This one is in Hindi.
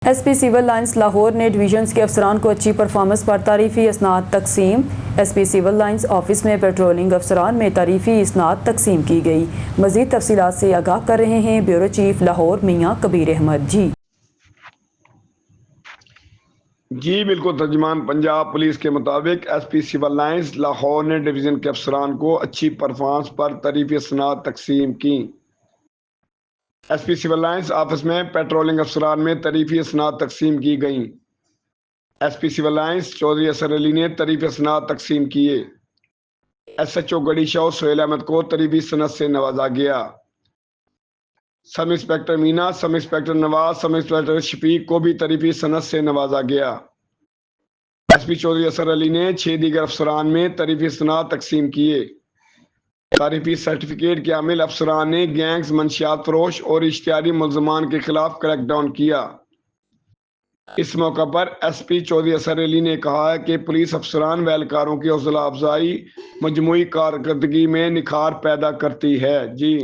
SP सिविल लाइंस लाहौर ने डिवीजन्स के अफसरान को अच्छी परफॉर्मेंस पर तारीफी इसनाद तकसीम। SP सिविल लाइंस ऑफिस में पेट्रोलिंग अफसरान में तारीफी इसनाद तकसीम की गई। मजीद तफसीलात से आगाह कर रहे हैं ब्यूरो चीफ लाहौर मियाँ कबीर अहमद। जी बिल्कुल, तर्जुमान पंजाब पुलिस के मुताबिक SP सिविल लाइंस लाहौर ने डिवीज़न के अफसरान को अच्छी परफॉर्मेंस पर तारीफी इसनाद तकसीम की। SP सिविल लाइंस ऑफिस में पेट्रोलिंग अफसरान में तारीफी इसनाद तकसीम की गई। SP सिविल लाइंस चौधरी असर अली ने तारीफी इसनाद तकसीम किए। SHO गढ़ी शाह सुहेल अहमद को तारीफी सनद से नवाजा गया। Sub inspector Meena, sub inspector Nawaz, sub inspector Shafiq को भी तारीफी सनद से नवाजा गया। SP चौधरी असर अली ने 6 दीगर अफसरान में तारीफी सनद तकसीम किए। तारीफी सर्टिफिकेट के हामिल अफसरान ने गैंग्स, मंशियात फरोश और इश्तिहारी मुलजमान के खिलाफ क्रैकडाउन किया। इस मौका पर SP चौधरी असर अली ने कहा है कि पुलिस अफसरान व एहलकारों की हौसला अफजाई मजमूई कारकर्दगी में निखार पैदा करती है। जी।